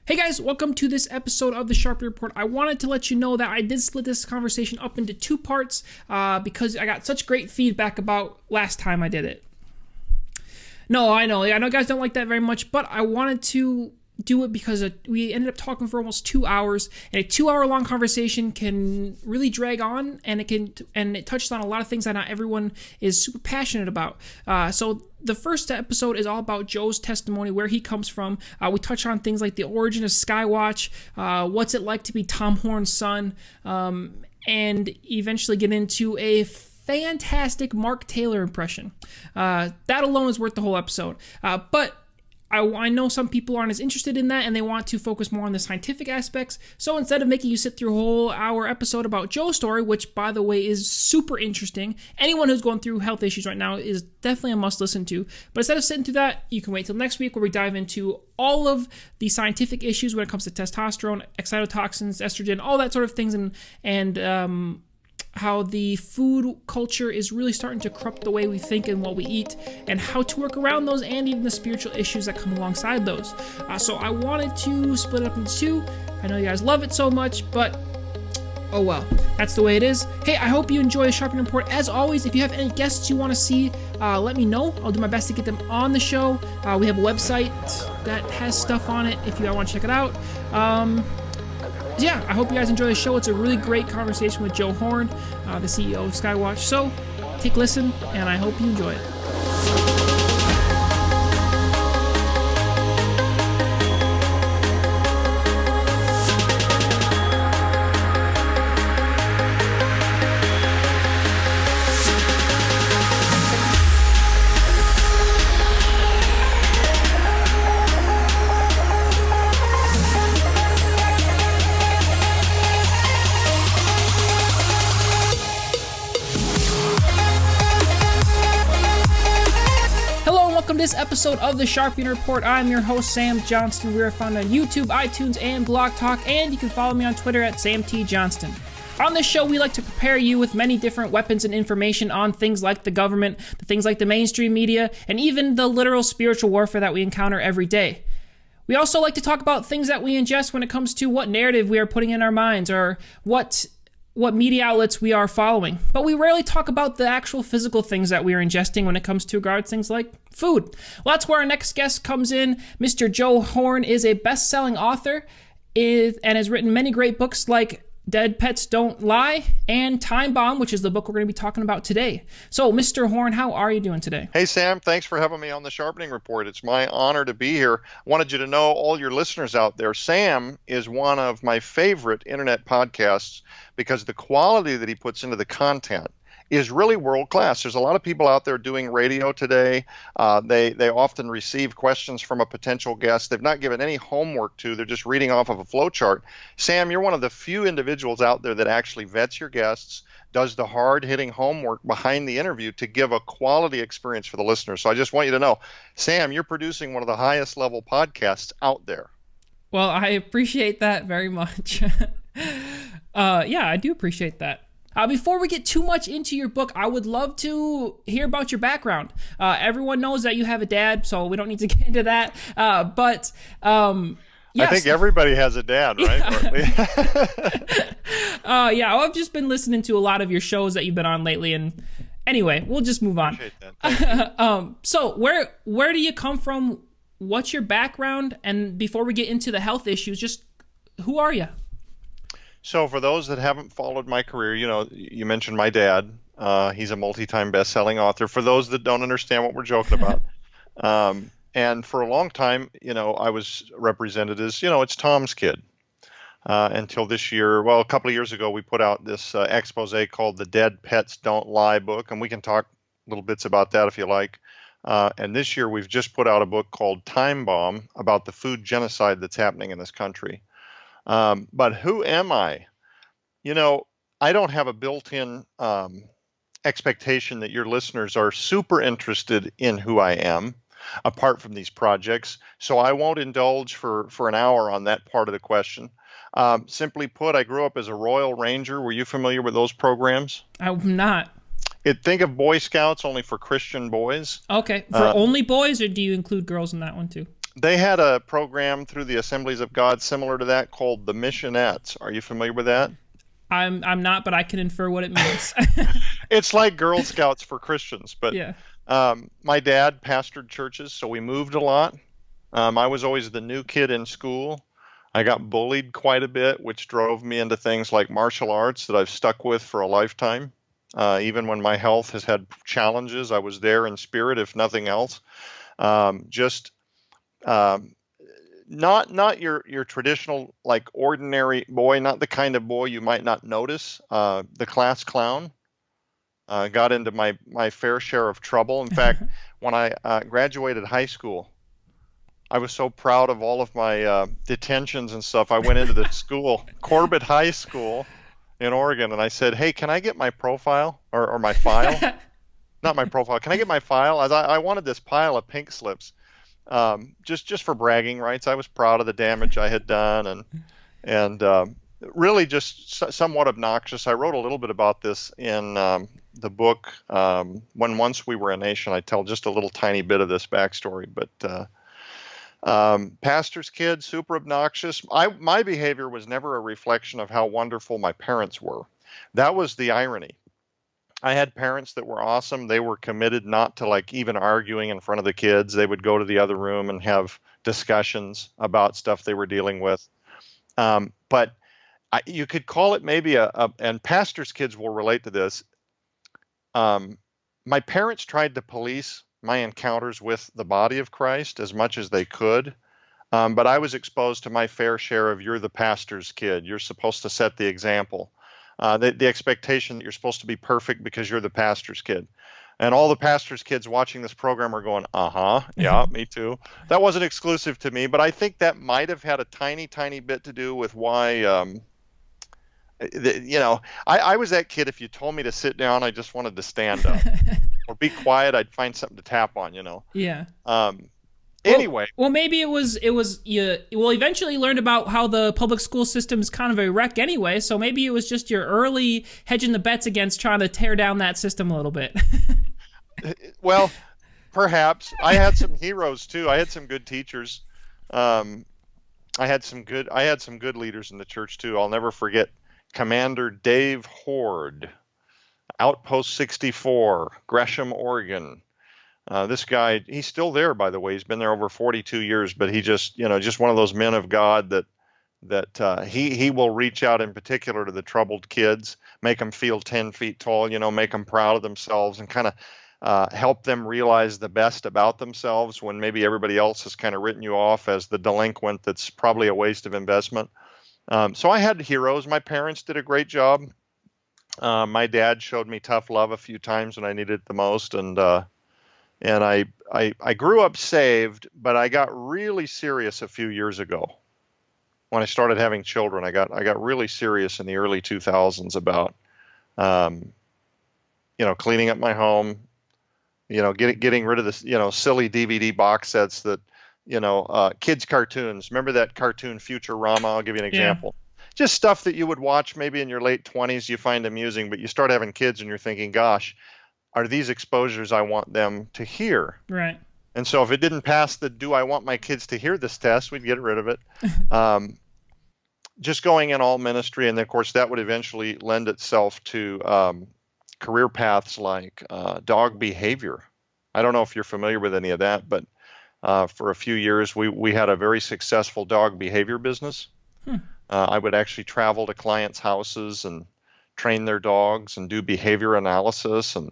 Hey guys, welcome to this episode of the Sharpening Report. I wanted to let you know that I did split this conversation up into two parts because I got such great feedback about last time I did it. No, I know you guys don't like that very much, but I wanted to do it because we ended up talking for almost 2 hours, and a 2-hour long conversation can really drag on, and it touches on a lot of things that not everyone is super passionate about. So the first episode is all about Joe's testimony, where he comes from. We touch on things like the origin of SkyWatch, what's it like to be Tom Horn's son, and eventually get into a fantastic Mark Taylor impression. That alone is worth the whole episode. But I know some people aren't as interested in that, and they want to focus more on the scientific aspects. So instead of making you sit through a whole hour episode about Joe's story, which, by the way, is super interesting, anyone who's going through health issues right now is definitely a must listen to. But instead of sitting through that, you can wait till next week where we dive into all of the scientific issues when it comes to testosterone, excitotoxins, estrogen, all that sort of things, and how the food culture is really starting to corrupt the way we think and what we eat, and how to work around those, and even the spiritual issues that come alongside those. So I wanted to split it up into two. I know you guys love it so much, but oh well, that's the way it is. Hey, I hope you enjoy the Sharpening Report. As always, if you have any guests you want to see, let me know. I'll do my best to get them on the show. We have a website that has stuff on it if you want to check it out. Yeah, I hope you guys enjoy the show. It's a really great conversation with Joe Horn, the CEO of SkyWatch. So take a listen, and I hope you enjoy it. This episode of the Sharpening Report. I'm your host, Sam Johnston. We are found on YouTube, iTunes, and Blog Talk, and you can follow me on Twitter at Sam T. Johnston. On this show, we like to prepare you with many different weapons and information on things like the government, things like the mainstream media, and even the literal spiritual warfare that we encounter every day. We also like to talk about things that we ingest when it comes to what narrative we are putting in our minds, or what media outlets we are following. But we rarely talk about the actual physical things that we are ingesting when it comes to regards things like food. Well, that's where our next guest comes in. Mr. Joe Horn is a best-selling author and has written many great books like Dead Pets Don't Lie and Timebomb, which is the book we're going to be talking about today. So, Mr. Horn, how are you doing today? Hey, Sam. Thanks for having me on the Sharpening Report. It's my honor to be here. I wanted you to know, all your listeners out there, Sam is one of my favorite internet podcasts because the quality that he puts into the content is really world class. There's a lot of people out there doing radio today. They often receive questions from a potential guest they've not given any homework to. They're just reading off of a flow chart. Sam, you're one of the few individuals out there that actually vets your guests, does the hard-hitting homework behind the interview to give a quality experience for the listener. So I just want you to know, Sam, you're producing one of the highest level podcasts out there. Well, I appreciate that very much. Yeah, I do appreciate that. Before we get too much into your book, I would love to hear about your background. Everyone knows that you have a dad, so we don't need to get into that. Yes. I think everybody has a dad, right? Yeah, I've just been listening to a lot of your shows that you've been on lately, and anyway, we'll just move on. So where do you come from? What's your background? And before we get into the health issues, just who are you? So for those that haven't followed my career, you mentioned my dad. He's a multi-time best-selling author. For those that don't understand what we're joking about. And for a long time, I was represented as, it's Tom's kid. Until this year, a couple of years ago, we put out this expose called the Dead Pets Don't Lie book, and we can talk little bits about that if you like. And this year, we've just put out a book called Timebomb about the food genocide that's happening in this country. But who am I? I don't have a built-in expectation that your listeners are super interested in who I am, apart from these projects. So I won't indulge for an hour on that part of the question. Simply put, I grew up as a Royal Ranger. Were you familiar with those programs? I'm not. Think of Boy Scouts only for Christian boys. Okay. For only boys, or do you include girls in that one too? They had a program through the Assemblies of God similar to that called the Missionettes. Are you familiar with that? I'm not, but I can infer what it means. It's like Girl Scouts for Christians, but Yeah. my dad pastored churches, so we moved a lot. I was always the new kid in school. I got bullied quite a bit, which drove me into things like martial arts that I've stuck with for a lifetime. Even when my health has had challenges, I was there in spirit, if nothing else. Just um, not your traditional like ordinary boy, not the kind of boy you might not notice. The class clown. Got into my fair share of trouble. In fact, when I graduated high school, I was so proud of all of my detentions and stuff. I went into the school, Corbett High School in Oregon, and I said, "Hey, can I get my profile or my file? Not my profile. Can I get my file?" As I wanted this pile of pink slips, just for bragging rights. I was proud of the damage I had done, and really just somewhat obnoxious. I wrote a little bit about this in the book. When Once We Were a Nation, I tell just a little tiny bit of this backstory, but. Pastor's kid, super obnoxious. My behavior was never a reflection of how wonderful my parents were. That was the irony. I had parents that were awesome. They were committed not to like even arguing in front of the kids. They would go to the other room and have discussions about stuff they were dealing with. But you could call it maybe and pastor's kids will relate to this. My parents tried to police my encounters with the body of Christ as much as they could. But I was exposed to my fair share of you're the pastor's kid. You're supposed to set the example. The expectation that you're supposed to be perfect because you're the pastor's kid. And all the pastor's kids watching this program are going, yeah, me too. That wasn't exclusive to me, but I think that might have had a tiny, tiny bit to do with why, I was that kid. If you told me to sit down, I just wanted to stand up. Or be quiet, I'd find something to tap on, Yeah. Anyway. Well, maybe it was you. Well, eventually you learned about how the public school system is kind of a wreck anyway. So maybe it was just your early hedging the bets against trying to tear down that system a little bit. Well, perhaps I had some heroes too. I had some good teachers. I had some good leaders in the church too. I'll never forget Commander Dave Horde. Outpost 64, Gresham, Oregon. This guy, he's still there, by the way. He's been there over 42 years, but he just one of those men of God that he will reach out in particular to the troubled kids, make them feel 10 feet tall, make them proud of themselves, and kind of help them realize the best about themselves when maybe everybody else has kind of written you off as the delinquent that's probably a waste of investment. So I had heroes. My parents did a great job. My dad showed me tough love a few times when I needed it the most, and I grew up saved, but I got really serious a few years ago when I started having children. I got really serious in the early 2000s about cleaning up my home, getting rid of this silly DVD box sets that kids cartoons. Remember that cartoon Futurama? I'll give you an example. Just stuff that you would watch maybe in your late 20s, you find amusing, but you start having kids and you're thinking, gosh, are these exposures I want them to hear? Right. And so if it didn't pass the do I want my kids to hear this test, we'd get rid of it. Just going in all ministry. And then, of course, that would eventually lend itself to career paths like dog behavior. I don't know if you're familiar with any of that, but for a few years, we had a very successful dog behavior business. I would actually travel to clients' houses and train their dogs and do behavior analysis and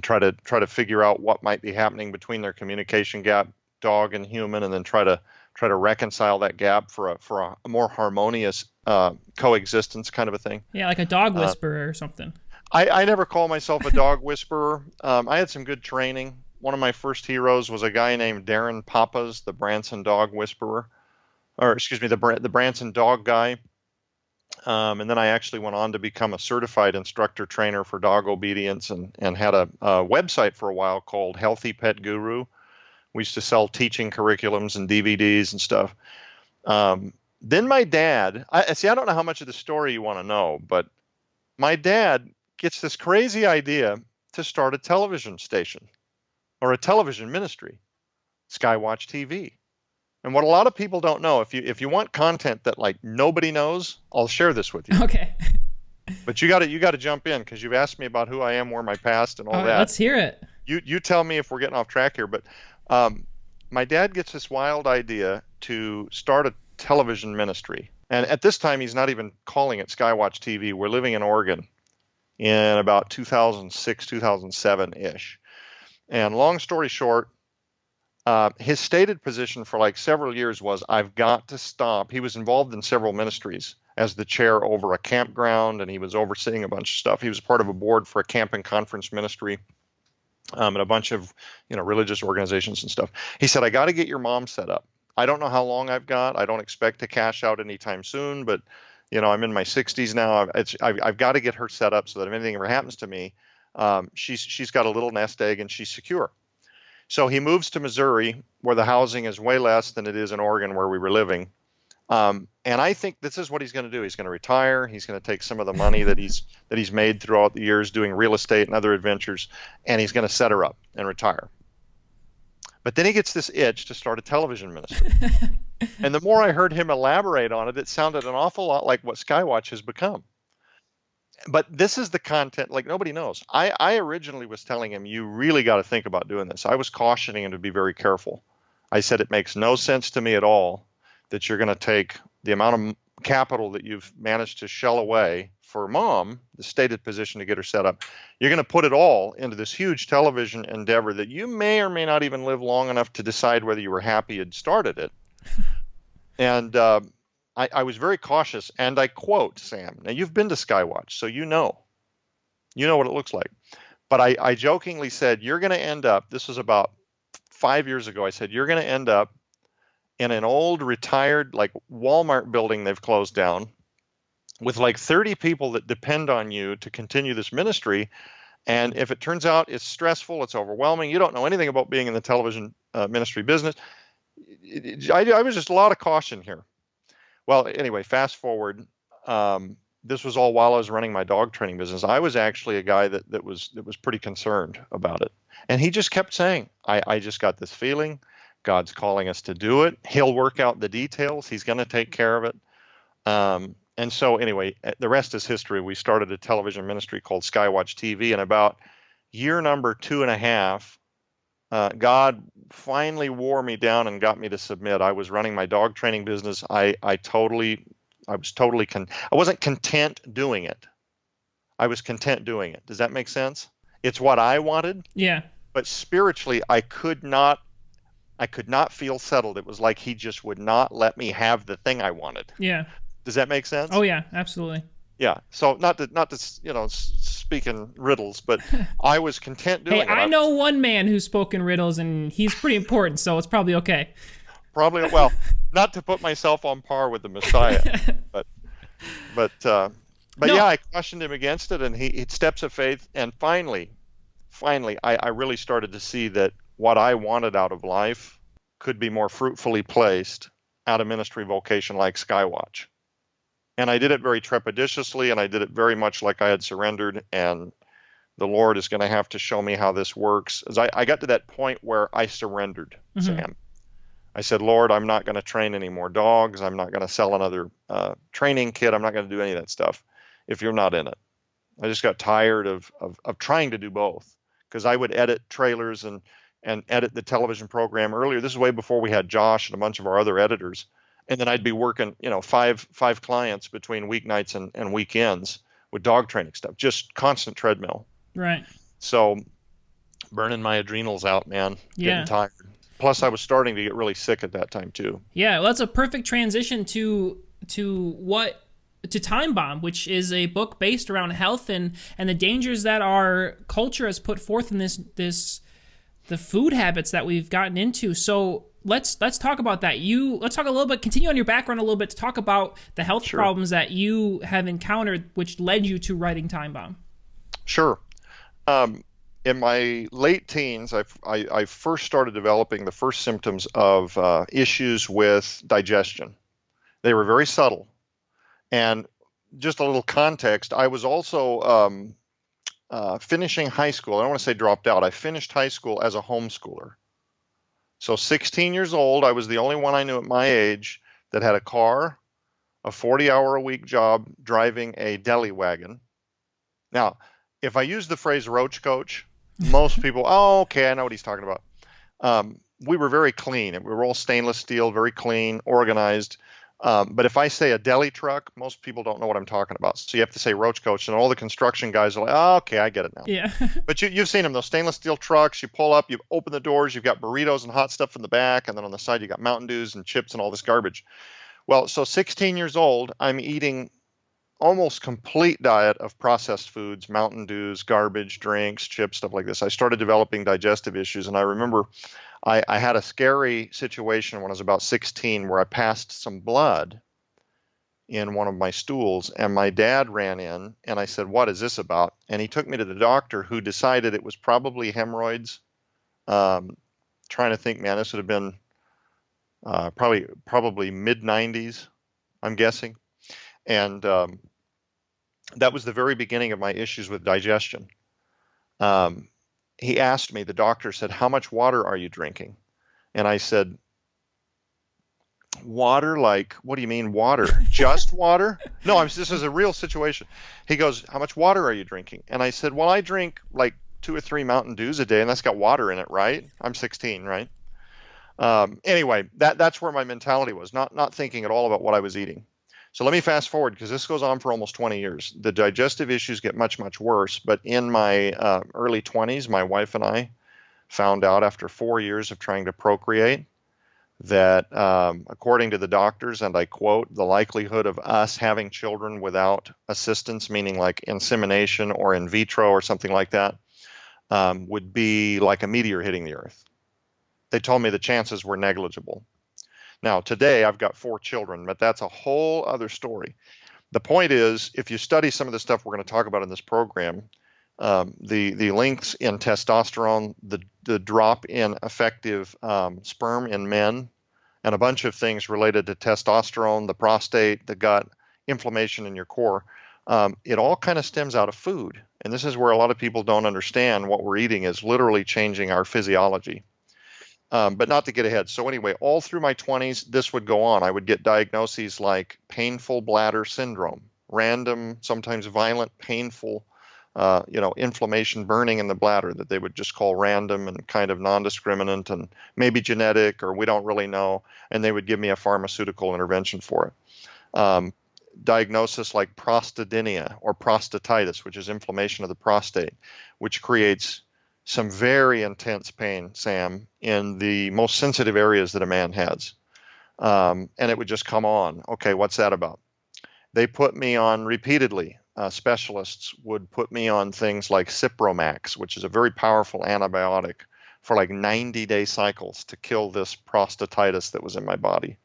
try to figure out what might be happening between their communication gap, dog and human, and then try to reconcile that gap for a more harmonious coexistence kind of a thing. Yeah, like a dog whisperer or something. I never call myself a dog whisperer. I had some good training. One of my first heroes was a guy named Darren Pappas, the Branson dog whisperer. Or excuse me, the Branson dog guy. And then I actually went on to become a certified instructor trainer for dog obedience and had a website for a while called Healthy Pet Guru. We used to sell teaching curriculums and DVDs and stuff. Then my dad, I don't know how much of the story you want to know, but my dad gets this crazy idea to start a television station or a television ministry, SkyWatchTV. And what a lot of people don't know, if you want content that like nobody knows, I'll share this with you. Okay. But you got to jump in because you've asked me about who I am, where my past, and all All right, that. let's hear it. You tell me if we're getting off track here. But my dad gets this wild idea to start a television ministry. And at this time, he's not even calling it SkyWatch TV. We're living in Oregon in about 2006, 2007-ish. And long story short, his stated position for like several years was, I've got to stop. He was involved in several ministries as the chair over a campground, and he was overseeing a bunch of stuff. He was part of a board for a camping conference ministry, and a bunch of religious organizations and stuff. He said, I got to get your mom set up. I don't know how long I've got. I don't expect to cash out anytime soon, but I'm in my 60s now. I've got to get her set up so that if anything ever happens to me, she's got a little nest egg and she's secure. So he moves to Missouri, where the housing is way less than it is in Oregon, where we were living. And I think this is what he's going to do. He's going to retire. He's going to take some of the money that he's made throughout the years doing real estate and other adventures, and he's going to set her up and retire. But then he gets this itch to start a television ministry. And the more I heard him elaborate on it, it sounded an awful lot like what SkyWatch has become. But this is the content like nobody knows. I originally was telling him, you really got to think about doing this. I was cautioning him to be very careful. I said, it makes no sense to me at all that you're going to take the amount of capital that you've managed to shell away for mom, the stated position to get her set up. You're going to put it all into this huge television endeavor that you may or may not even live long enough to decide whether you were happy you'd started it. And I was very cautious, and I quote, Sam, now you've been to SkyWatch, so you know what it looks like. But I jokingly said, you're going to end up, this was about 5 years ago, I said, you're going to end up in an old retired like Walmart building they've closed down with like 30 people that depend on you to continue this ministry. And if it turns out it's stressful, it's overwhelming, you don't know anything about being in the television ministry business. I was just a lot of caution here. Well, anyway, fast forward. This was all while I was running my dog training business. I was actually a guy that was pretty concerned about it. And he just kept saying, I just got this feeling. God's calling us to do it. He'll work out the details. He's going to take care of it. And so anyway, the rest is history. We started a television ministry called SkyWatch TV. And about year number 2.5, God finally wore me down and got me to submit. I was running my dog training business. I wasn't content doing it. I was content doing it. Does that make sense? It's what I wanted. Yeah. But spiritually, I could not feel settled. It was like he just would not let me have the thing I wanted. Yeah. Does that make sense? Oh yeah, absolutely. Yeah. So not to speak in riddles, but I was content doing it. I know one man who's spoken riddles, and he's pretty important, so it's probably okay. Probably, well, not to put myself on par with the Messiah, but no. Yeah, I cautioned him against it, and he steps of faith, and finally, I really started to see that what I wanted out of life could be more fruitfully placed at a ministry vocation like SkyWatch. And I did it very trepidatiously, and I did it very much like I had surrendered, and the Lord is going to have to show me how this works. As I got to that point where I surrendered, Sam. I said, Lord, I'm not going to train any more dogs. I'm not going to sell another training kit. I'm not going to do any of that stuff if you're not in it. I just got tired of trying to do both, because I would edit trailers and edit the television program earlier. This is way before we had Josh and a bunch of our other editors. And then I'd be working, five clients between weeknights and weekends with dog training stuff, just constant treadmill. Right. So burning my adrenals out, man. Yeah. Getting tired. Plus, I was starting to get really sick at that time too. Yeah, well, that's a perfect transition to Timebomb, which is a book based around health and the dangers that our culture has put forth in the food habits that we've gotten into. So let's talk about that. Let's talk a little bit, continue on your background a little bit to talk about the health problems that you have encountered, which led you to writing Timebomb. Sure. In my late teens, I first started developing the first symptoms of issues with digestion. They were very subtle. And just a little context, I was also finishing high school. I don't want to say dropped out. I finished high school as a homeschooler. So 16 years old, I was the only one I knew at my age that had a car, a 40-hour-a-week job driving a deli wagon. Now, if I use the phrase roach coach, most people, oh, okay, I know what he's talking about. We were very clean. We were all stainless steel, very clean, organized. But if I say a deli truck, most people don't know what I'm talking about. So you have to say roach coach, and all the construction guys are like, oh, okay, I get it now. Yeah. But you've seen them, those stainless steel trucks. You pull up, you open the doors, you've got burritos and hot stuff in the back, and then on the side you got Mountain Dews and chips and all this garbage. Well, so 16 years old, I'm eating almost complete diet of processed foods, Mountain Dews, garbage, drinks, chips, stuff like this. I started developing digestive issues, and I remember I had a scary situation when I was about 16 where I passed some blood in one of my stools, and my dad ran in, and I said, "What is this about?" And he took me to the doctor, who decided it was probably hemorrhoids. Trying to think, man, this would have been probably mid 90s, I'm guessing. And that was the very beginning of my issues with digestion. He asked me, the doctor said, "How much water are you drinking?" And I said, "Water? Like, what do you mean water? Just water?" No, this is a real situation. He goes, "How much water are you drinking?" And I said, "Well, I drink like 2 or 3 Mountain Dews a day, and that's got water in it, right?" I'm 16, right? Anyway, that's where my mentality was, not thinking at all about what I was eating. So let me fast forward, because this goes on for almost 20 years. The digestive issues get much, much worse. But in my early 20s, my wife and I found out after 4 years of trying to procreate that according to the doctors, and I quote, the likelihood of us having children without assistance, meaning like insemination or in vitro or something like that, would be like a meteor hitting the earth. They told me the chances were negligible. Now, today I've got 4 children, but that's a whole other story. The point is, if you study some of the stuff we're going to talk about in this program, the links in testosterone, the drop in effective sperm in men, and a bunch of things related to testosterone, the prostate, the gut, inflammation in your core, it all kind of stems out of food. And this is where a lot of people don't understand what we're eating is literally changing our physiology. But not to get ahead. So anyway, all through my 20s, this would go on. I would get diagnoses like painful bladder syndrome, random, sometimes violent, painful, inflammation, burning in the bladder that they would just call random and kind of non-discriminant and maybe genetic, or we don't really know. And they would give me a pharmaceutical intervention for it. Diagnosis like prostatidynia or prostatitis, which is inflammation of the prostate, which creates some very intense pain, Sam, in the most sensitive areas that a man has. And it would just come on. Okay, what's that about? They put me on repeatedly. Specialists would put me on things like Cipromax, which is a very powerful antibiotic, for like 90-day cycles to kill this prostatitis that was in my body,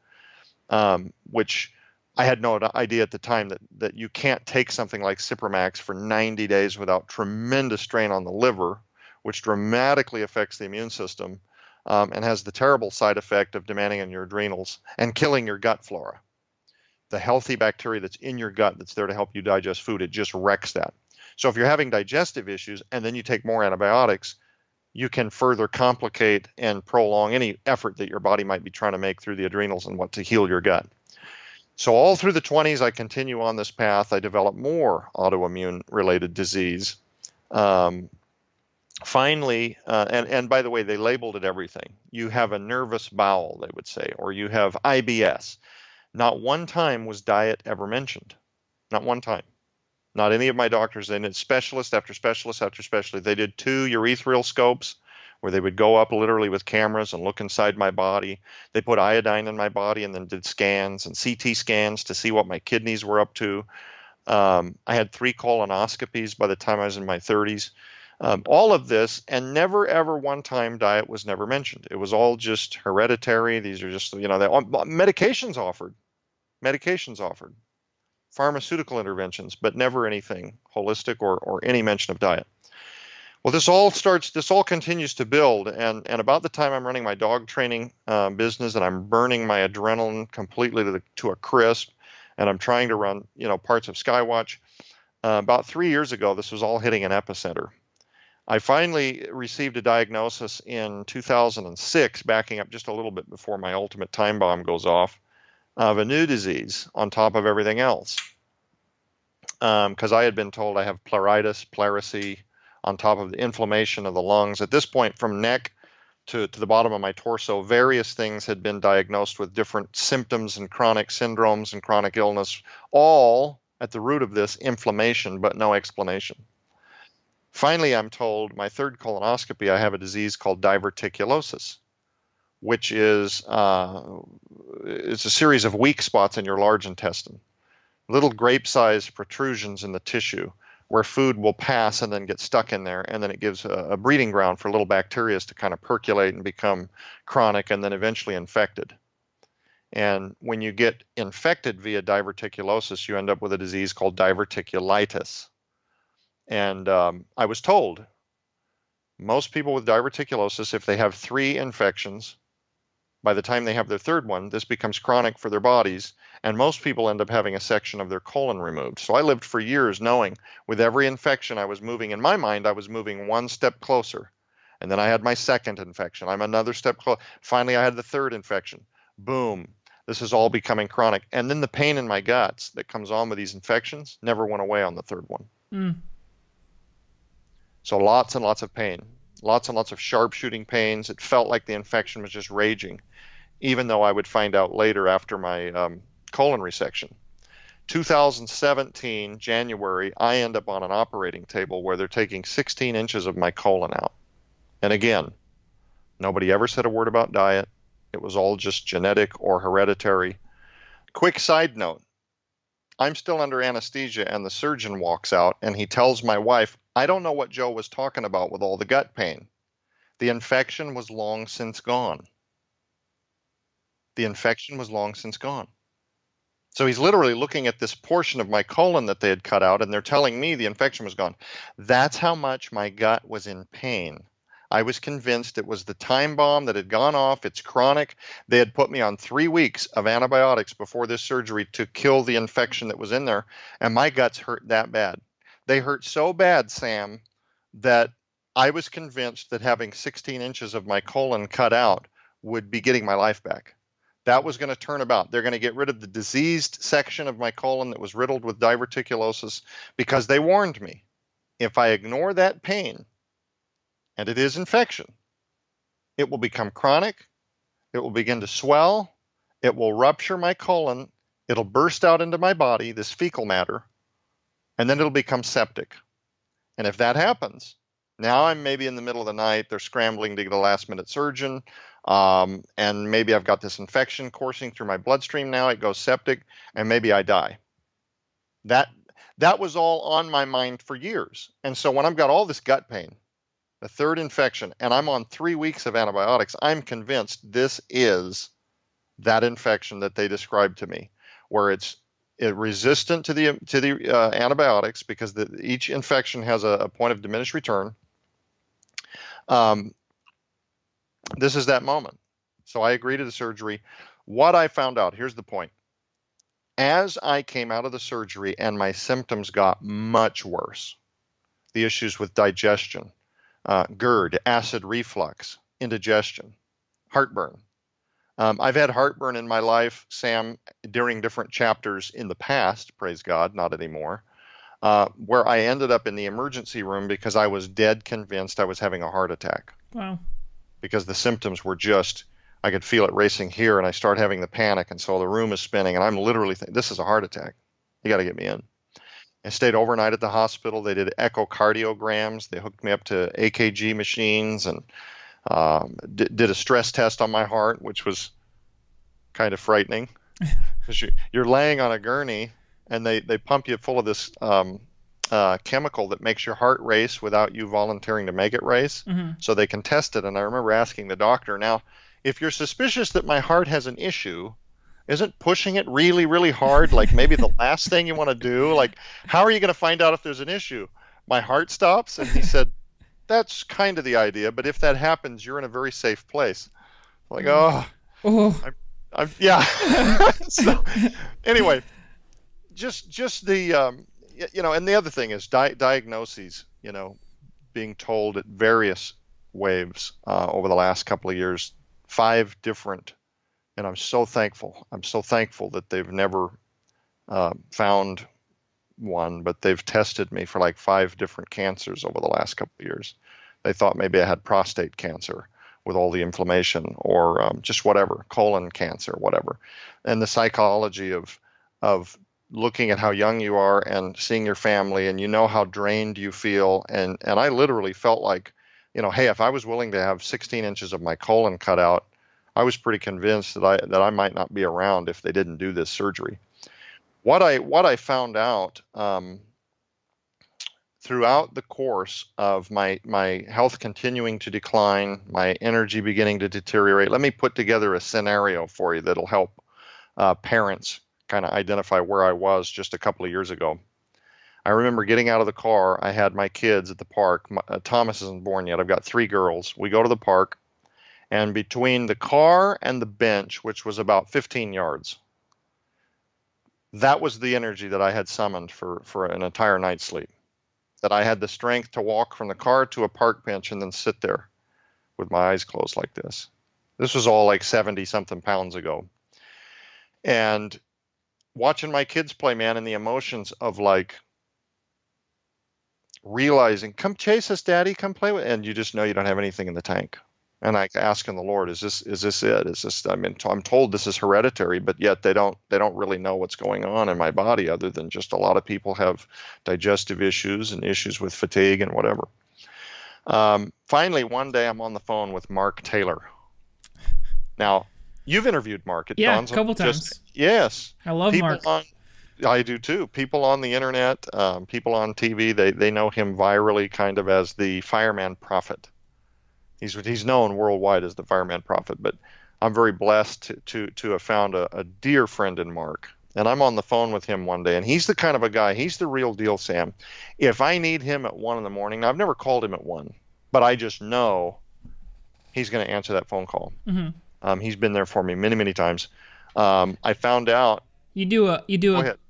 which I had no idea at the time that you can't take something like Cipromax for 90 days without tremendous strain on the liver, which dramatically affects the immune system and has the terrible side effect of demanding on your adrenals and killing your gut flora. The healthy bacteria that's in your gut that's there to help you digest food, it just wrecks that. So if you're having digestive issues and then you take more antibiotics, you can further complicate and prolong any effort that your body might be trying to make through the adrenals and to heal your gut. So all through the 20s, I continue on this path. I develop more autoimmune related disease. Finally, and by the way, they labeled it everything. You have a nervous bowel, they would say, or you have IBS. Not one time was diet ever mentioned. Not one time. Not any of my doctors. They did specialist after specialist after specialist. They did 2 urethral scopes where they would go up literally with cameras and look inside my body. They put iodine in my body and then did scans and CT scans to see what my kidneys were up to. I had 3 colonoscopies by the time I was in my 30s. All of this, and never ever one time diet was never mentioned. It was all just hereditary. These are just, medications offered, pharmaceutical interventions, but never anything holistic or any mention of diet. Well, this all continues to build, and about the time I'm running my dog training business and I'm burning my adrenaline completely to a crisp, and I'm trying to run, parts of SkyWatch, about 3 years ago, this was all hitting an epicenter. I finally received a diagnosis in 2006, backing up just a little bit before my ultimate time bomb goes off, of a new disease on top of everything else. Because I had been told I have pleuritis, pleurisy, on top of the inflammation of the lungs. At this point, from neck to the bottom of my torso, various things had been diagnosed with different symptoms and chronic syndromes and chronic illness, all at the root of this inflammation, but no explanation. Finally, I'm told my third colonoscopy, I have a disease called diverticulosis, which is it's a series of weak spots in your large intestine, little grape-sized protrusions in the tissue where food will pass and then get stuck in there, and then it gives a breeding ground for little bacteria to kind of percolate and become chronic and then eventually infected. And when you get infected via diverticulosis, you end up with a disease called diverticulitis. And I was told most people with diverticulosis, if they have 3 infections, by the time they have their third one, this becomes chronic for their bodies, and most people end up having a section of their colon removed. So I lived for years knowing with every infection I was moving, in my mind, I was moving one step closer. And then I had my second infection. I'm another step closer. Finally, I had the third infection. Boom. This is all becoming chronic. And then the pain in my guts that comes on with these infections never went away on the third one. Mm. So lots and lots of pain, lots and lots of sharp shooting pains. It felt like the infection was just raging, even though I would find out later after my colon resection. 2017, January, I end up on an operating table where they're taking 16 inches of my colon out. And again, nobody ever said a word about diet. It was all just genetic or hereditary. Quick side note, I'm still under anesthesia and the surgeon walks out and he tells my wife, I don't know what Joe was talking about with all the gut pain. The infection was long since gone. The infection was long since gone. So he's literally looking at this portion of my colon that they had cut out, and they're telling me the infection was gone. That's how much my gut was in pain. I was convinced it was the time bomb that had gone off. It's chronic. They had put me on 3 weeks of antibiotics before this surgery to kill the infection that was in there, and my guts hurt that bad. They hurt so bad, Sam, that I was convinced that having 16 inches of my colon cut out would be getting my life back. That was going to turn about. They're going to get rid of the diseased section of my colon that was riddled with diverticulosis, because they warned me, if I ignore that pain, and it is infection, it will become chronic, it will begin to swell, it will rupture my colon, it'll burst out into my body, this fecal matter, and then it'll become septic. And if that happens, now I'm maybe in the middle of the night, they're scrambling to get a last-minute surgeon, and maybe I've got this infection coursing through my bloodstream now, it goes septic, and maybe I die. That was all on my mind for years. And so when I've got all this gut pain, a third infection, and I'm on 3 weeks of antibiotics, I'm convinced this is that infection that they described to me, where it's resistant to the antibiotics, because each infection has a point of diminished return. This is that moment. So I agreed to the surgery. What I found out, here's the point. As I came out of the surgery and my symptoms got much worse, the issues with digestion, GERD, acid reflux, indigestion, heartburn. I've had heartburn in my life, Sam, during different chapters in the past, praise God, not anymore, where I ended up in the emergency room because I was dead convinced I was having a heart attack. Wow. Because the symptoms were just, I could feel it racing here, and I start having the panic, and so the room is spinning, and I'm literally thinking, this is a heart attack. You got to get me in. I stayed overnight at the hospital. They did echocardiograms. They hooked me up to AKG machines and did a stress test on my heart, which was kind of frightening. Because you're laying on a gurney, and they pump you full of this chemical that makes your heart race without you volunteering to make it race, so they can test it. And I remember asking the doctor, now, if you're suspicious that my heart has an issue, isn't pushing it really, really hard, like maybe the last thing you want to do? Like, how are you going to find out if there's an issue? My heart stops? And he said, that's kind of the idea, but if that happens, you're in a very safe place. I'm like, I'm yeah. So anyway, just the, and the other thing is diagnoses, being told at various waves over the last couple of years, 5 different, and I'm so thankful. I'm so thankful that they've never found one, but they've tested me for like 5 different cancers over the last couple of years. They thought maybe I had prostate cancer with all the inflammation, or just whatever, colon cancer, whatever. And the psychology of looking at how young you are and seeing your family, and you know how drained you feel. And I literally felt like, hey, if I was willing to have 16 inches of my colon cut out, I was pretty convinced that I might not be around if they didn't do this surgery. What I found out throughout the course of my health continuing to decline, my energy beginning to deteriorate, let me put together a scenario for you that'll help parents kind of identify where I was just a couple of years ago. I remember getting out of the car. I had my kids at the park. Thomas isn't born yet. I've got 3 girls. We go to the park, and between the car and the bench, which was about 15 yards, that was the energy that I had summoned for an entire night's sleep. That I had the strength to walk from the car to a park bench and then sit there with my eyes closed like this. This was all like 70-something pounds ago. And watching my kids play, man, and the emotions of like realizing, come chase us, Daddy, come play with, and you just know you don't have anything in the tank. And I asking the Lord, is this it? Is this, I mean, I'm told this is hereditary, but yet they don't really know what's going on in my body, other than just a lot of people have digestive issues and issues with fatigue and whatever. Finally, one day I'm on the phone with Mark Taylor. Now, you've interviewed Mark. A couple times. Yes. I love Mark. I do too. People on the internet, people on TV, they know him virally kind of as the fireman prophet. He's known worldwide as the fireman prophet, but I'm very blessed to have found a dear friend in Mark. And I'm on the phone with him one day, and he's the kind of a guy, he's the real deal, Sam. If I need him at 1 a.m, now I've never called him at 1, but I just know he's going to answer that phone call. Mm-hmm. He's been there for me many, many times. I found out. You do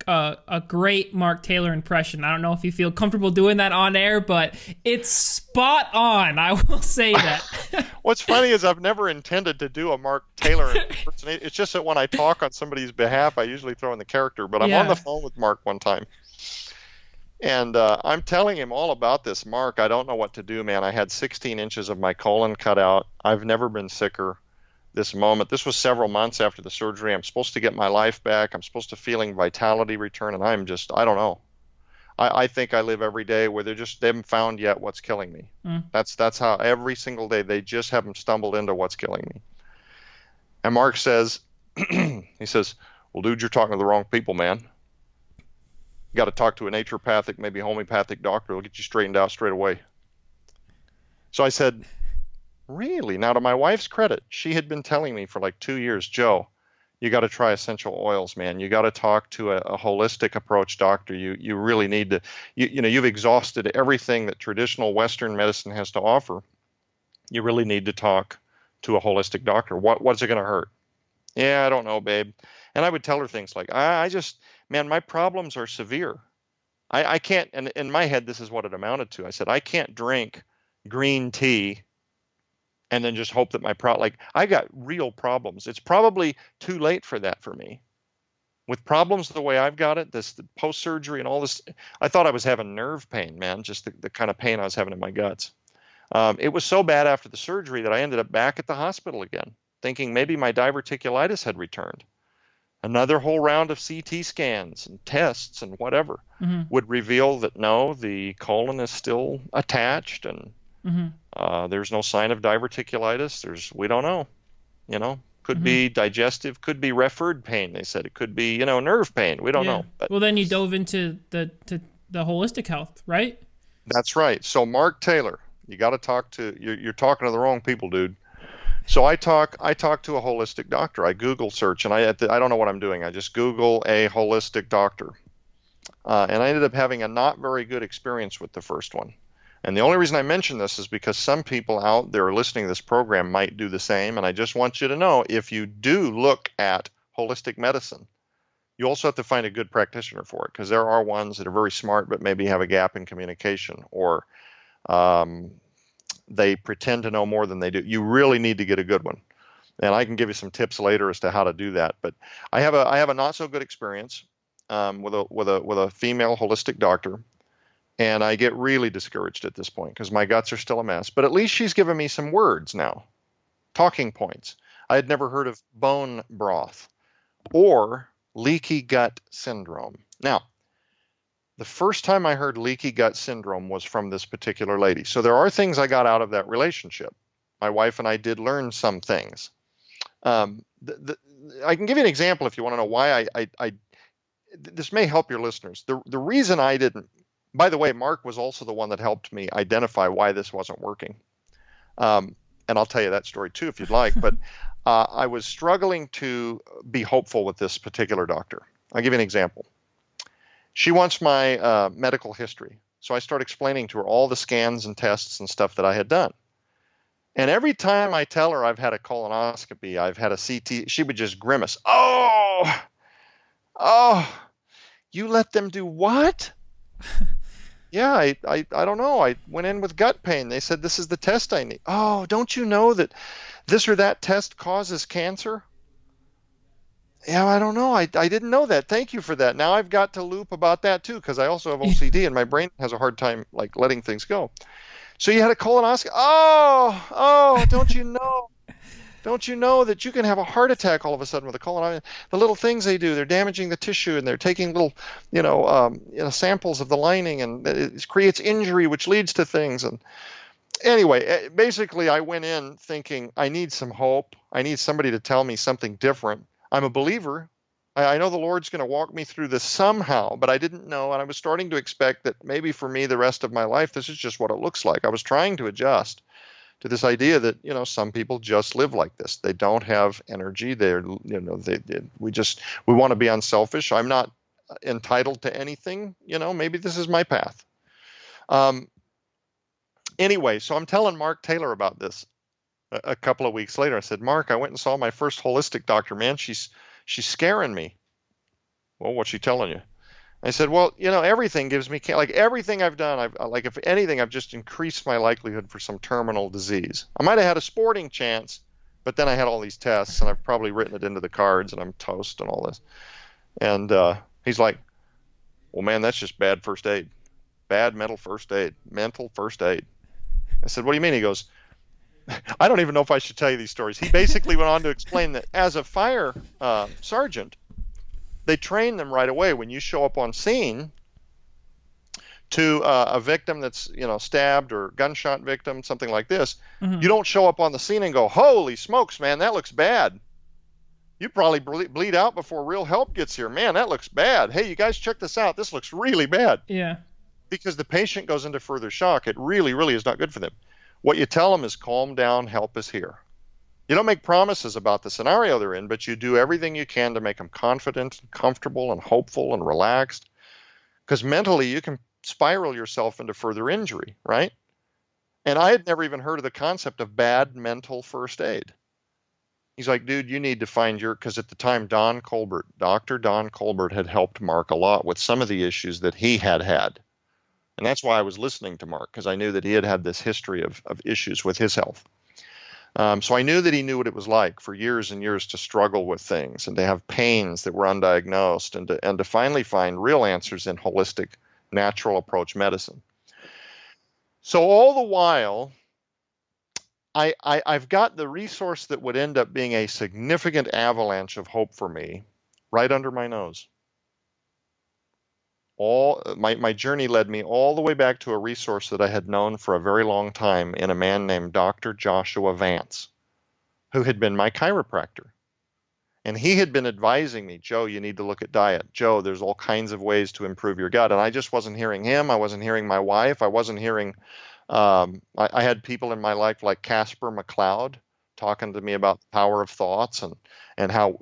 a great Mark Taylor impression. I don't know if you feel comfortable doing that on air, but it's spot on. I will say that. What's funny is I've never intended to do a Mark Taylor impersonation. It's just that when I talk on somebody's behalf, I usually throw in the character. But I'm on the phone with Mark one time, and I'm telling him all about this. Mark, I don't know what to do, man. I had 16 inches of my colon cut out. I've never been sicker. This moment, this was several months after the surgery. I'm supposed to get my life back. I'm supposed to feeling vitality return, and I'm just, I don't know. I think I live every day where they haven't found yet what's killing me. That's how every single day they just haven't stumbled into what's killing me. And Mark says, he says, well, dude, you're talking to the wrong people, man. You got to talk to a naturopathic, maybe homeopathic doctor. They'll get you straightened out straight away. So I said, really? Now, to my wife's credit, she had been telling me for like 2 years, Joe, you got to try essential oils, man. You got to talk to a holistic approach doctor. You really need to, you've exhausted everything that traditional Western medicine has to offer. You really need to talk to a holistic doctor. What's it going to hurt? Yeah, I don't know, babe. And I would tell her things like, man, my problems are severe. I can't, and in my head, this is what it amounted to. I said, I can't drink green tea and then just hope that I got real problems. It's probably too late for that for me. With problems the way I've got it, the post-surgery and all this, I thought I was having nerve pain, man, just the kind of pain I was having in my guts. It was so bad after the surgery that I ended up back at the hospital again, thinking maybe my diverticulitis had returned. Another whole round of CT scans and tests and whatever would reveal that no, the colon is still attached, and there's no sign of diverticulitis. We don't know, could be digestive, could be referred pain. They said it could be, nerve pain. We don't know. But, well, then you dove into the holistic health, right? That's right. So Mark Taylor, you got to talk to, you're talking to the wrong people, dude. So I talk to a holistic doctor. I Google search, and I don't know what I'm doing. I just Google a holistic doctor. And I ended up having a not very good experience with the first one. And the only reason I mention this is because some people out there listening to this program might do the same. And I just want you to know, if you do look at holistic medicine, you also have to find a good practitioner for it, because there are ones that are very smart but maybe have a gap in communication, or They pretend to know more than they do. You really need to get a good one. And I can give you some tips later as to how to do that. But I have a not so good experience with a female holistic doctor, and I get really discouraged at this point because my guts are still a mess. But at least she's given me some words now, talking points. I had never heard of bone broth or leaky gut syndrome. Now, the first time I heard leaky gut syndrome was from this particular lady. So there are things I got out of that relationship. My wife and I did learn some things. I can give you an example if you want to know why this may help your listeners. The reason I didn't, by the way, Mark was also the one that helped me identify why this wasn't working. And I'll tell you that story too if you'd like. But I was struggling to be hopeful with this particular doctor. I'll give you an example. She wants my medical history. So I start explaining to her all the scans and tests and stuff that I had done. And every time I tell her I've had a colonoscopy, I've had a CT, she would just grimace. Oh, you let them do what? Yeah, I don't know. I went in with gut pain. They said, this is the test I need. Oh, don't you know that this or that test causes cancer? Yeah, I don't know. I didn't know that. Thank you for that. Now I've got to loop about that too, because I also have OCD and my brain has a hard time like letting things go. So you had a colonoscopy. Oh, don't you know? Don't you know that you can have a heart attack all of a sudden with a colonoscopy? The little things they do, they're damaging the tissue and they're taking little, samples of the lining, and it creates injury, which leads to things. And anyway, basically I went in thinking I need some hope. I need somebody to tell me something different. I'm a believer. I know the Lord's going to walk me through this somehow, but I didn't know. And I was starting to expect that maybe for me, the rest of my life, this is just what it looks like. I was trying to adjust to this idea that, some people just live like this. They don't have energy. We want to be unselfish. I'm not entitled to anything. Maybe this is my path. Anyway, so I'm telling Mark Taylor about this a couple of weeks later. I said, Mark, I went and saw my first holistic doctor, man. She's scaring me. Well, what's she telling you? I said, well, everything gives me, like everything I've done, if anything, I've just increased my likelihood for some terminal disease. I might have had a sporting chance, but then I had all these tests and I've probably written it into the cards and I'm toast and all this. And he's like, well, man, that's just bad first aid, bad mental first aid. I said, what do you mean? He goes, I don't even know if I should tell you these stories. He basically went on to explain that as a fire sergeant, they train them right away when you show up on scene to a victim that's, stabbed or gunshot victim, something like this. Mm-hmm. You don't show up on the scene and go, holy smokes, man, that looks bad. You probably bleed out before real help gets here. Man, that looks bad. Hey, you guys check this out. This looks really bad. Yeah. Because the patient goes into further shock. It really, really is not good for them. What you tell them is calm down, help is here. You don't make promises about the scenario they're in, but you do everything you can to make them confident, and comfortable, and hopeful, and relaxed. Because mentally, you can spiral yourself into further injury, right? And I had never even heard of the concept of bad mental first aid. He's like, dude, you need to find because at the time, Dr. Don Colbert had helped Mark a lot with some of the issues that he had. And that's why I was listening to Mark, because I knew that he had this history of issues with his health. So I knew that he knew what it was like for years and years to struggle with things and to have pains that were undiagnosed and to finally find real answers in holistic, natural approach medicine. So all the while, I've got the resource that would end up being a significant avalanche of hope for me right under my nose. My journey led me all the way back to a resource that I had known for a very long time in a man named Dr. Joshua Vance, who had been my chiropractor. And he had been advising me, Joe, you need to look at diet. Joe, there's all kinds of ways to improve your gut. And I just wasn't hearing him. I wasn't hearing my wife. I wasn't hearing, I had people in my life like Casper McLeod talking to me about the power of thoughts and how,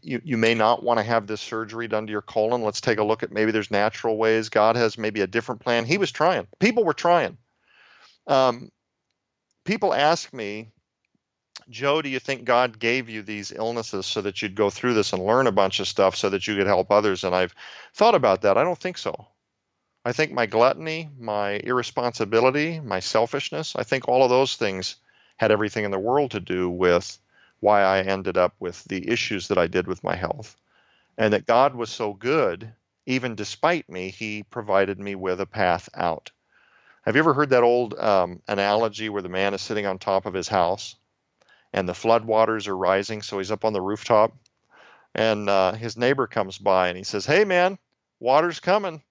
you may not want to have this surgery done to your colon. Let's take a look at maybe there's natural ways. God has maybe a different plan. He was trying. People were trying. People ask me, Joe, do you think God gave you these illnesses so that you'd go through this and learn a bunch of stuff so that you could help others? And I've thought about that. I don't think so. I think my gluttony, my irresponsibility, my selfishness, I think all of those things had everything in the world to do with why I ended up with the issues that I did with my health. And that God was so good, even despite me, he provided me with a path out. Have you ever heard that old analogy where the man is sitting on top of his house and the floodwaters are rising, so he's up on the rooftop, and his neighbor comes by and he says, "Hey man, water's coming.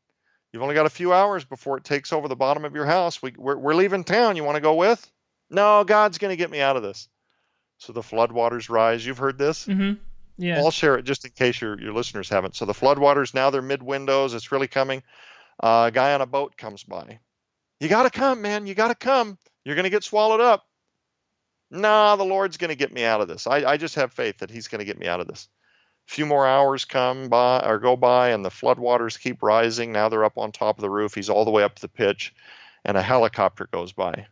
You've only got a few hours before it takes over the bottom of your house. We're leaving town. You want to go with?" "No, God's going to get me out of this." So the floodwaters rise. You've heard this? Mm-hmm. Yeah. I'll share it just in case your listeners haven't. So the floodwaters, now they're mid-windows. It's really coming. A guy on a boat comes by. "You got to come, man. You got to come. You're going to get swallowed up." "No, the Lord's going to get me out of this. I just have faith that he's going to get me out of this." A few more hours come by or go by, and the floodwaters keep rising. Now they're up on top of the roof. He's all the way up to the pitch, and a helicopter goes by.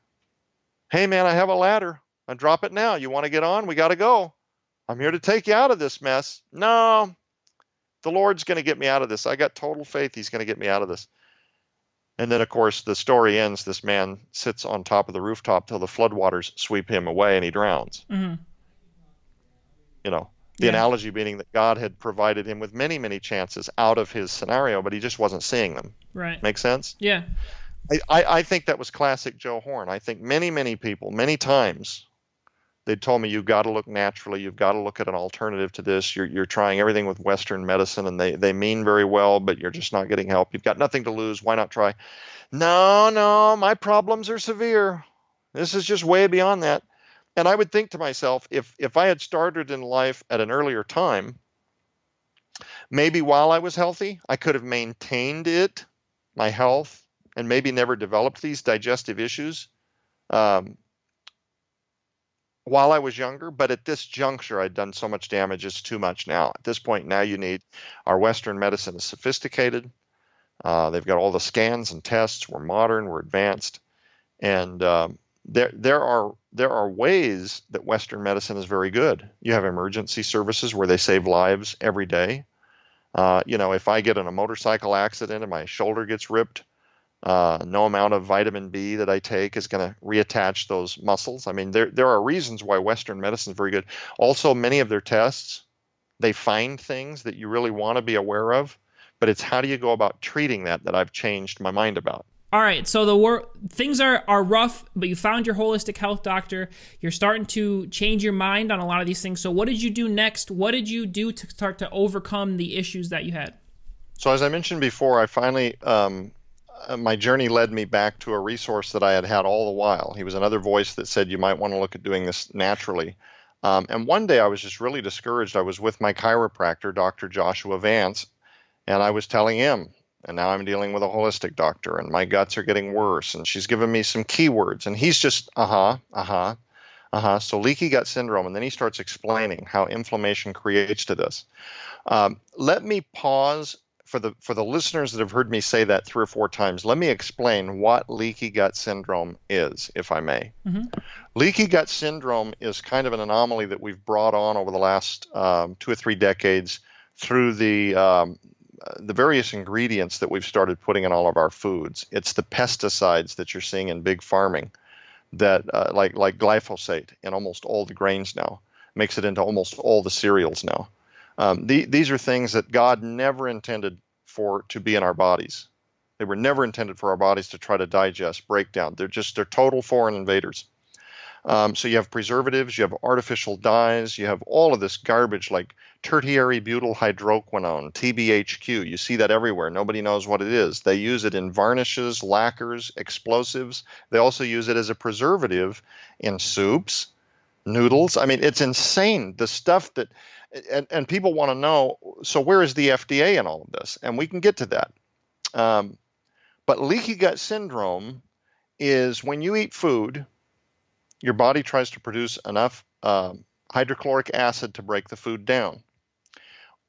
"Hey, man, I have a ladder. I drop it now. You want to get on? We got to go. I'm here to take you out of this mess." "No, the Lord's going to get me out of this. I got total faith he's going to get me out of this." And then, of course, the story ends. This man sits on top of the rooftop till the floodwaters sweep him away and he drowns. Mm-hmm. You know, the analogy being that God had provided him with many, many chances out of his scenario, but he just wasn't seeing them. Right. Make sense? Yeah. I think that was classic Joe Horn. I think many, many people, many times, they told me, "You've got to look naturally. You've got to look at an alternative to this. You're trying everything with Western medicine, and they mean very well, but you're just not getting help. You've got nothing to lose. Why not try?" No, my problems are severe. This is just way beyond that. And I would think to myself, if I had started in life at an earlier time, maybe while I was healthy, I could have maintained my health, and maybe never developed these digestive issues while I was younger. But at this juncture, I'd done so much damage, it's too much now. At this point, now you need, our Western medicine is sophisticated. They've got all the scans and tests. We're modern, we're advanced. And there are ways that Western medicine is very good. You have emergency services where they save lives every day. If I get in a motorcycle accident and my shoulder gets ripped, no amount of vitamin B that I take is going to reattach those muscles. I mean, there are reasons why Western medicine is very good. Also, many of their tests, they find things that you really want to be aware of, but it's how do you go about treating that I've changed my mind about. All right, so things are rough, but you found your holistic health doctor. You're starting to change your mind on a lot of these things. So what did you do next? What did you do to start to overcome the issues that you had? So as I mentioned before, I finally, my journey led me back to a resource that I had all the while. He was another voice that said you might want to look at doing this naturally. And one day I was just really discouraged. I was with my chiropractor, Dr. Joshua Vance, and I was telling him, and now I'm dealing with a holistic doctor, and my guts are getting worse, and she's given me some keywords, and he's just, so leaky gut syndrome, and then he starts explaining how inflammation creates to this. Let me pause for the listeners that have heard me say that 3 or 4 times. Let me explain what leaky gut syndrome is, if I may. Mm-hmm. Leaky gut syndrome is kind of an anomaly that we've brought on over the last 2 or 3 decades through the various ingredients that we've started putting in all of our foods. It's the pesticides that you're seeing in big farming, that like glyphosate in almost all the grains now, makes it into almost all the cereals now. These are things that God never intended to be in our bodies. They were never intended for our bodies to try to digest, break down. They're total foreign invaders. So you have preservatives, you have artificial dyes, you have all of this garbage like tertiary butyl hydroquinone, TBHQ. You see that everywhere. Nobody knows what it is. They use it in varnishes, lacquers, explosives. They also use it as a preservative in soups, noodles. I mean, it's insane. The stuff that, and people want to know, so where is the FDA in all of this? And we can get to that. But leaky gut syndrome is when you eat food, your body tries to produce enough hydrochloric acid to break the food down.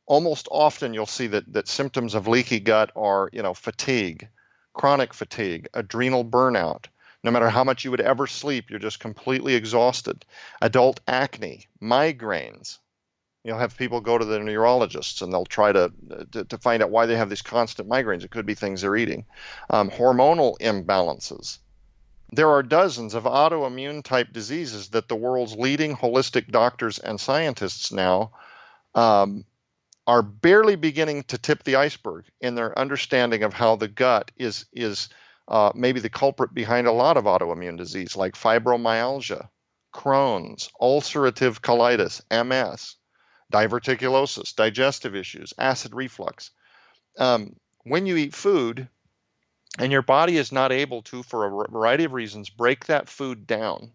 Almost often you'll see that symptoms of leaky gut are, fatigue, chronic fatigue, adrenal burnout. No matter how much you would ever sleep, you're just completely exhausted. Adult acne, migraines, You'll have people go to the neurologists and they'll try to find out why they have these constant migraines. It could be things they're eating. Hormonal imbalances. There are dozens of autoimmune type diseases that the world's leading holistic doctors and scientists now are barely beginning to tip the iceberg in their understanding of how the gut is maybe the culprit behind a lot of autoimmune disease, like fibromyalgia, Crohn's, ulcerative colitis, MS, diverticulosis, digestive issues, acid reflux. When you eat food and your body is not able to, for a variety of reasons, break that food down,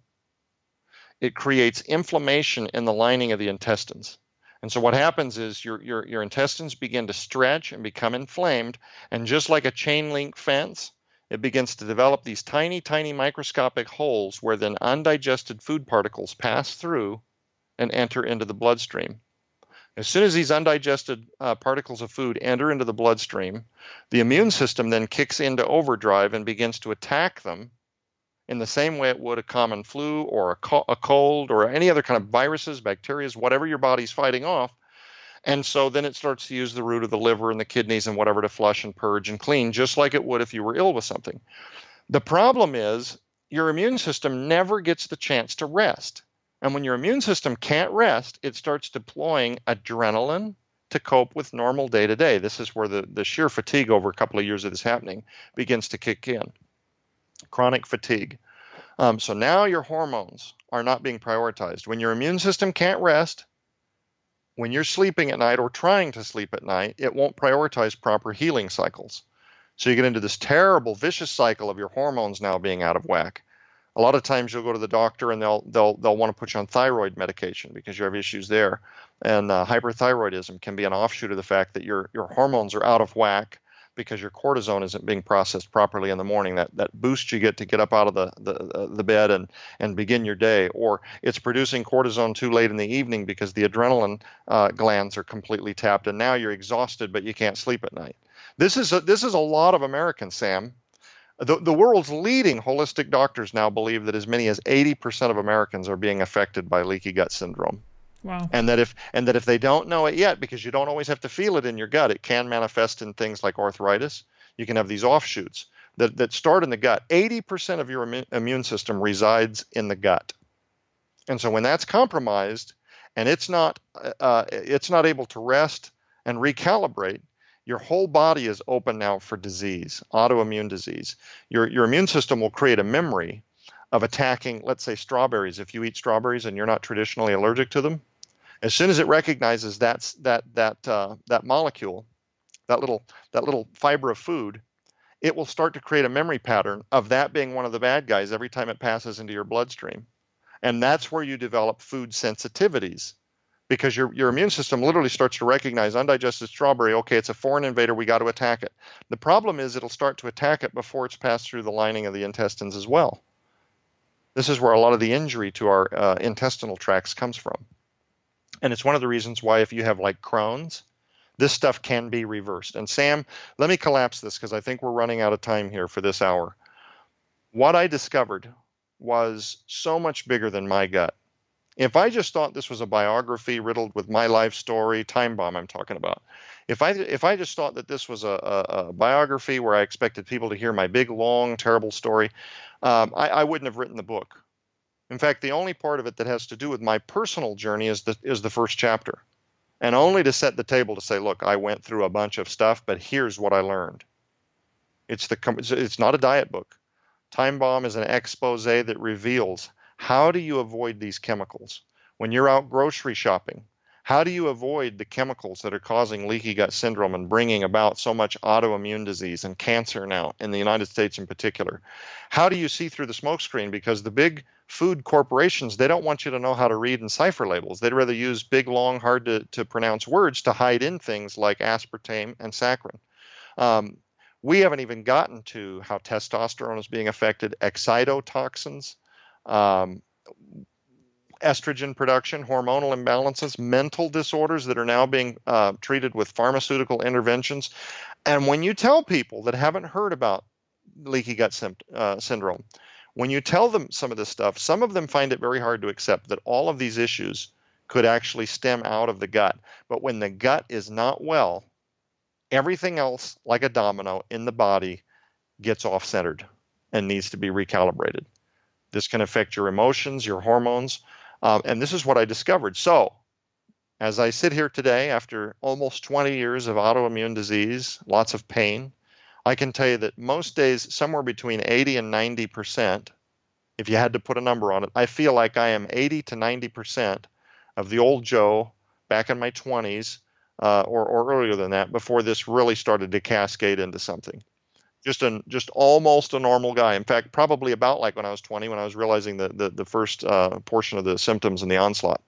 it creates inflammation in the lining of the intestines. And so what happens is your intestines begin to stretch and become inflamed, and just like a chain link fence, it begins to develop these tiny, tiny microscopic holes where then undigested food particles pass through and enter into the bloodstream. As soon as these undigested particles of food enter into the bloodstream, the immune system then kicks into overdrive and begins to attack them in the same way it would a common flu or a cold or any other kind of viruses, bacteria, whatever your body's fighting off. And so then it starts to use the root of the liver and the kidneys and whatever to flush and purge and clean, just like it would if you were ill with something. The problem is your immune system never gets the chance to rest. And when your immune system can't rest, it starts deploying adrenaline to cope with normal day-to-day. This is where the sheer fatigue over a couple of years of this happening begins to kick in. Chronic fatigue. So now your hormones are not being prioritized. When your immune system can't rest, when you're sleeping at night or trying to sleep at night, it won't prioritize proper healing cycles. So you get into this terrible, vicious cycle of your hormones now being out of whack. A lot of times you'll go to the doctor and they'll want to put you on thyroid medication because you have issues there. And hyperthyroidism can be an offshoot of the fact that your hormones are out of whack because your cortisone isn't being processed properly in the morning, that boost you get to get up out of the bed and begin your day, or it's producing cortisone too late in the evening because the adrenaline glands are completely tapped, and now you're exhausted, but you can't sleep at night. This is a lot of Americans, Sam. The world's leading holistic doctors now believe that as many as 80% of Americans are being affected by leaky gut syndrome. Wow. And that if they don't know it yet, because you don't always have to feel it in your gut, it can manifest in things like arthritis. You can have these offshoots that start in the gut. 80% of your immune system resides in the gut. And so when that's compromised and it's not able to rest and recalibrate, your whole body is open now for disease, autoimmune disease. Your immune system will create a memory of attacking, let's say, strawberries. If you eat strawberries and you're not traditionally allergic to them, as soon as it recognizes that molecule, that little fiber of food, it will start to create a memory pattern of that being one of the bad guys every time it passes into your bloodstream. And that's where you develop food sensitivities, because your immune system literally starts to recognize undigested strawberry. Okay, it's a foreign invader. We got to attack it. The problem is it'll start to attack it before it's passed through the lining of the intestines as well. This is where a lot of the injury to our intestinal tracts comes from. And it's one of the reasons why if you have like Crohn's, this stuff can be reversed. And Sam, let me collapse this because I think we're running out of time here for this hour. What I discovered was so much bigger than my gut. If I just thought this was a biography riddled with my life story, Timebomb I'm talking about, if I just thought that this was a biography where I expected people to hear my big, long, terrible story, I wouldn't have written the book. In fact, the only part of it that has to do with my personal journey is the first chapter, and only to set the table to say, look, I went through a bunch of stuff, but here's what I learned. It's not a diet book. Timebomb is an expose that reveals how do you avoid these chemicals when you're out grocery shopping. How do you avoid the chemicals that are causing leaky gut syndrome and bringing about so much autoimmune disease and cancer now in the United States in particular? How do you see through the smokescreen? Because the big food corporations, they don't want you to know how to read and cipher labels. They'd rather use big, long, hard to pronounce words to hide in things like aspartame and saccharin. We haven't even gotten to how testosterone is being affected, excitotoxins, estrogen production, hormonal imbalances, mental disorders that are now being treated with pharmaceutical interventions. And when you tell people that haven't heard about leaky gut syndrome, when you tell them some of this stuff, some of them find it very hard to accept that all of these issues could actually stem out of the gut. But when the gut is not well, everything else, like a domino in the body, gets off-centered and needs to be recalibrated. This can affect your emotions, your hormones, and this is what I discovered. So, as I sit here today, after almost 20 years of autoimmune disease, lots of pain, I can tell you that most days, somewhere between 80 and 90%, if you had to put a number on it, I feel like I am 80 to 90% of the old Joe back in my 20s, or earlier than that, before this really started to cascade into something. Just almost a normal guy. In fact, probably about like when I was 20, when I was realizing the first portion of the symptoms in the onslaught.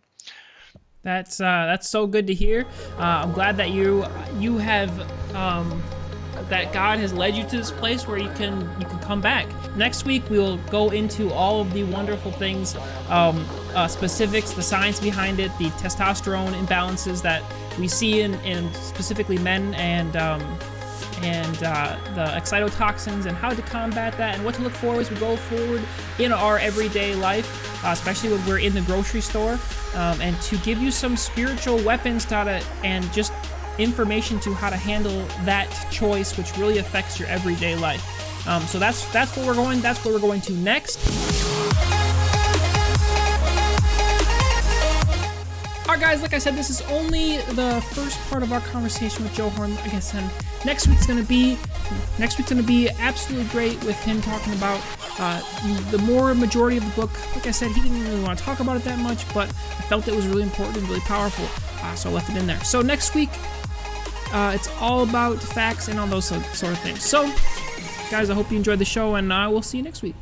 That's so good to hear. I'm glad that you have that God has led you to this place where you can come back. Next week we will go into all of the wonderful things, specifics, the science behind it, the testosterone imbalances that we see in specifically men, and the excitotoxins and how to combat that and what to look for as we go forward in our everyday life, especially when we're in the grocery store, and to give you some spiritual weapons and just information to how to handle that choice, which really affects your everyday life. So that's where we're going. That's where we're going to next. All right, guys, like I said, this is only the first part of our conversation with Joe Horn. I guess next week's gonna be absolutely great with him talking about the more majority of the book. Like I said, he didn't really want to talk about it that much, but I felt it was really important and really powerful, so I left it in there. So next week, it's all about facts and all those sort of things. So, guys, I hope you enjoyed the show, and we'll see you next week.